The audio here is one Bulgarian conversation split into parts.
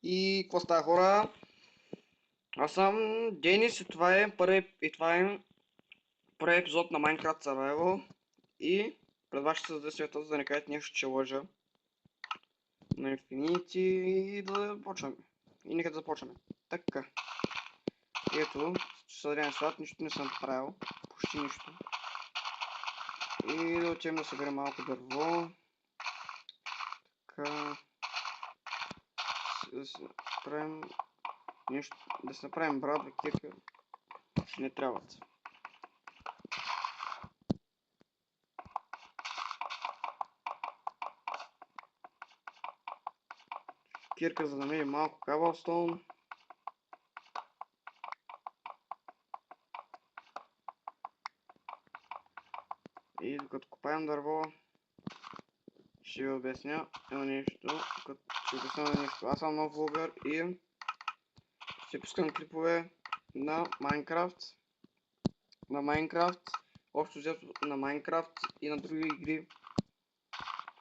И какво става, хора? Аз съм Денис и това е първи епизод на Minecraft Survival. И пред вас ще създаде света, за да не кажете нещо, че лъжа. На Infinity и да започваме. И нека да започваме. Така. Ето, създаден свят, нищо не съм правил. Почти нищо. И да отидем да съберем малко дърво. Така. Да си направим нещо. Да си направим брадва, кирка. Не трябват. Кирка, за да намерим малко каблстоун. И докато копаем дърво, ще ви обясня едно нещо. Аз съм нов влогър и ще пускам клипове на Minecraft. Общо взето на Minecraft и на други игри.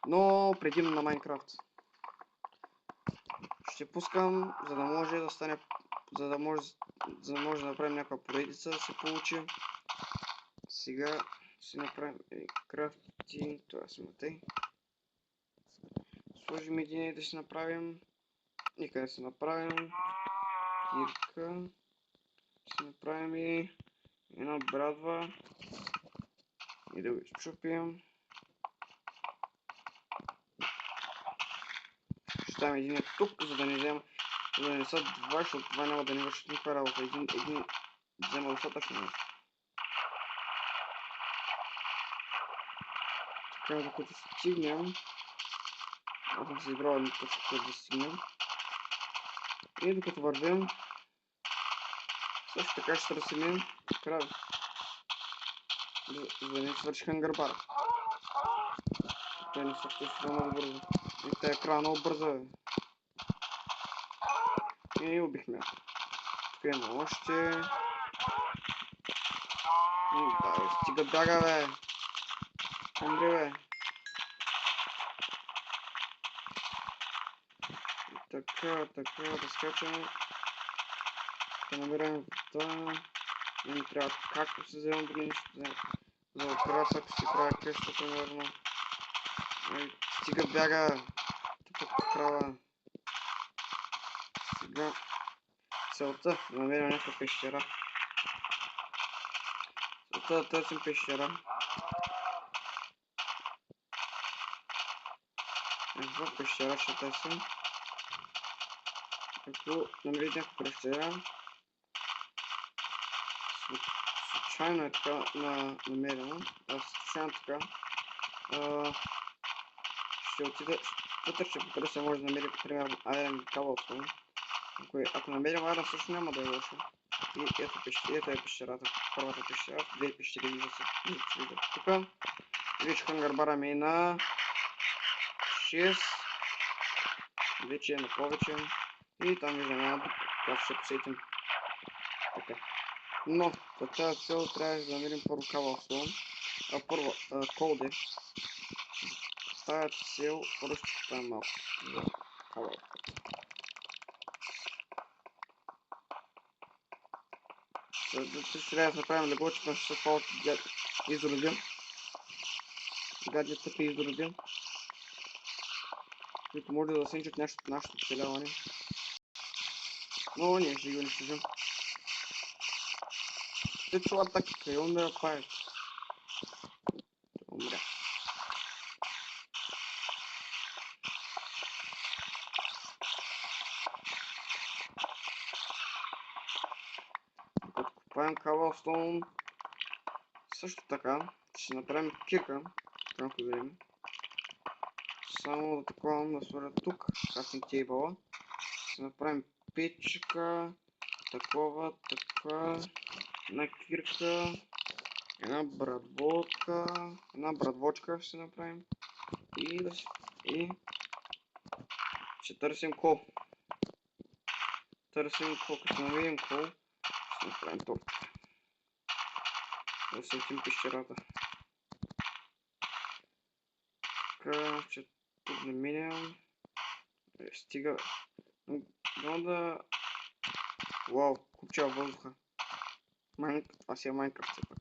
Но предимно на Minecraft. Ще пускам, за да може да стане, за да може да направим някаква поредица да се получи. Сега ще направим крафтинг, това смятай. Сложим един и да си направим. И къде си направим кирка. Ще направим и една брадва. И да го изчупим. Ще ставим един тук, за да не взема. За да не са два, защото това няма да ни върши никаква работа. Един взема достатъчно нещо. Така, докато стигнем. Аз съм си избрал една точка, където да стигнем. И докато вървим, също така ще търсим крави. За да не свърши хангърбара. Той не съществува много бързо. И тая крава много бързо е. И убихме. Тук има още. Да, стига бяга, бе. Умри, бе. Така, да скачаме. Да намерим вода. И ми трябва както се вземам други нещо за окрас, ако си правя къща, примерно. Стига бяга. Тъпата крава. Сега целта да намерим някаква пещера. Целта да търсим пещера. Някаква пещера ще търсим. Ако намерим някаква пещера, случайно е така намерено. Случайно така. Ще отида, вътре ще потърся, може да намерим, примерно, Iron Cobblestone. Ако намерим Iron, също няма да е лошо. И ето е пещерата, първата пещера, две пещери виждат. Тук вече хангърбара ми е на 6. Вече е на повече. И там виждаме една дупка, която ще посетим. Така. Но, за тази цел трябваше да намерим първо Cobblestone. Първо, колде. Тази цел първо ще поставим малко за Cobblestone. Трябва да направим легло, че ще се това изродим. Гаджетата изродим. Които може да сенчат нашето оцеляване. Но ние ще ги унищожим. Те чува така и умира паят. Умря. Докато купаем Cobblestone, също така ще направим кирка. Малко време. Само да таковам да сваля тук crafting table. Ще направим печка, такова, една кирка, една брадвочка ще направим и ще търсим кол. Като намерим кол, ще направим торт. Да светим пещерата. Така, ще тук намерим. Стига. Дано да... Вау, купча въздуха. Това си е Майнкрафт все пак.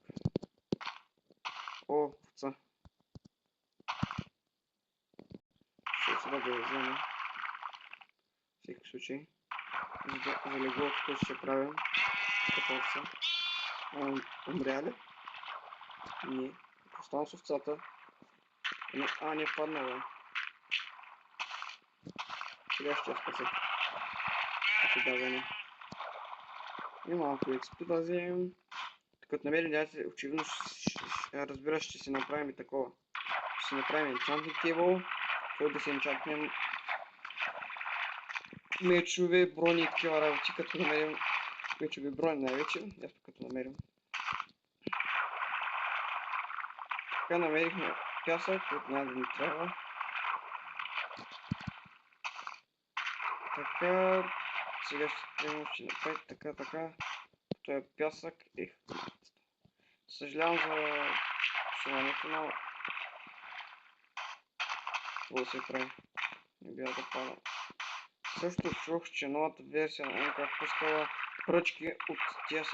О, овца. Ще отсюда да я взема. В всеки случай. За леглото, което ще правим. Като овца. Умря ли? Не. Оставам с овцата. Не е паднала. Сега ще я спася. Като даване. И малко XP да вземем. Като намерим някакви, очевидно разбираш, ще си направим и такова. Ще си направим enchanting table, който да си енчантнем мечове, брони и такива работи, като намерим мечове брони най-вече. Ясно като намерим. Така намерихме пясък, който няма да ни трябва. Така, сега ще направим така. Това е пясък и съжалявам за псуването, но какво да се прави? Не бива да пада. Също чух, че новата версия на Minecraft пускала пръчки от тия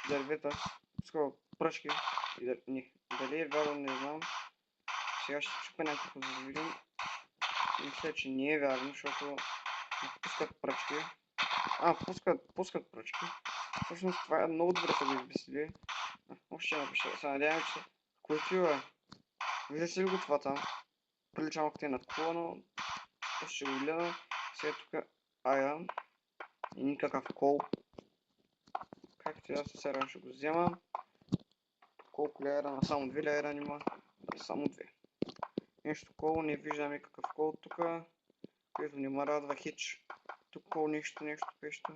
дървета. Пускала пръчки. Дали е вярно, не знам. Сега ще чупя някакво за да видим. Мисля, че не е вярно, защото пускат пръчки. Пускат пръчки. Всъщност това е много добре са го измислили. Още ще напиша. Се надявам, че култива. Виждате ли го това там? Прилича малко те на кула, но ще го гледам. Сега тук айрон. И никакъв кол. Както аз сега ще го взема. Колко ли айрона? Само 2 ли айрона има? Само 2. Нещо кол, не виждам никакъв кол тук. Което не ме радва хич. Тук кол нещо пеща.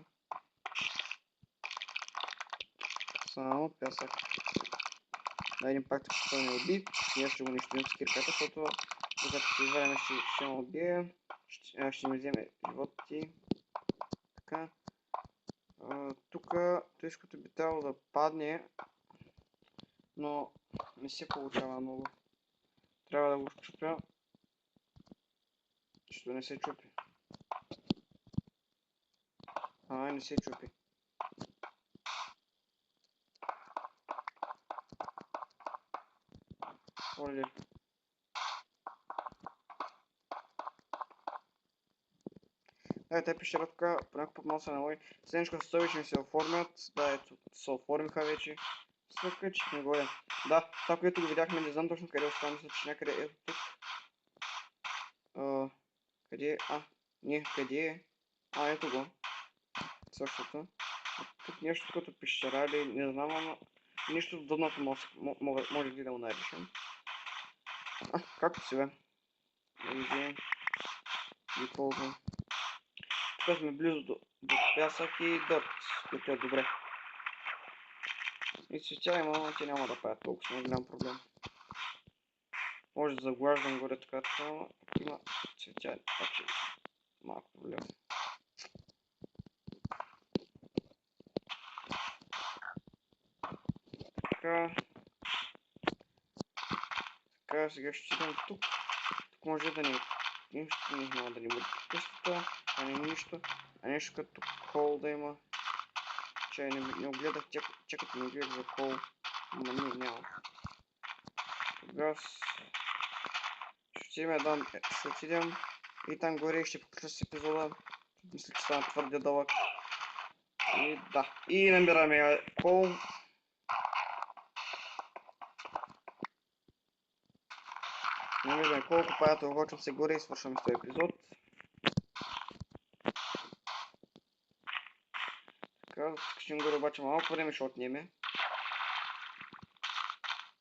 Само пясък. Да видим пак тук ще ме уби. И аз ще го нищим с кирката, защото докато се време ще ме убие. Ще ми вземе животи. Така. Тук тъжкото би трябвало да падне, но не се получава много. Трябва да го чупя, защото не се чупи. Не се чупи. Оле. Те пещера тук понякога по-малко се налоги. Следничко стълбичи ми се оформят. Да, ето, се оформиха вече. Съкачихме горе. Да, това, което го видяхме, не знам точно къде остава, мисля, че някъде ето тук. Къде е? Не, къде е? Ето го. Същото. Тук нещо като пещера или не знам, ама нищо в дъното може ли да го наричам. Както си бе. Да видим. И ползвам. Тук сме близо до пясък и дърт, което е добре. И цветя има, но те няма да правят толкова голям проблем. Може да заглаждам горе така, но има цветя, така малко проблем. Така, сега ще идем тук. Тук може да не нищо не няма да ни бъде къщата, не нищо, нещо като кол да има. Че не огледах, чакайте не гледах за кол, но няма. Тогава ще отидем и там горе и ще покажа с епизода. Мисля, че стана твърде дълъг. И да, и набираме кол. Не виждаме колко паято вървачам се горе и свършваме с този епизод. Така, скачим горе обаче малко време ще отнеме.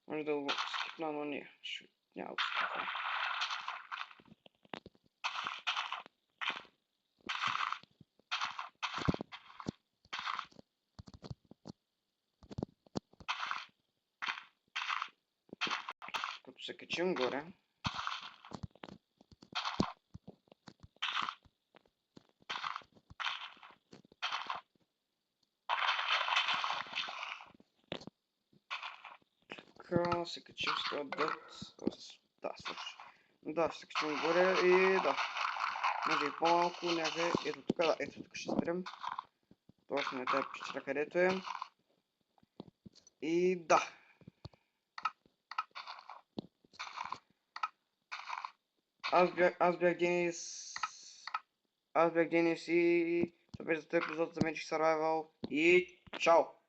Може да го скипна, но не. Няма да скипна. Като се качим горе. Така, се качим с това дърт. Да, слушай. Да, се качим горе и да. може и по-малко някъде. Ето тук ще спрем. Точно на тази пещера, където е. И да. Аз бях Денис. Аз бях Денис и това беше за този епизод за Magic Survival. И чао!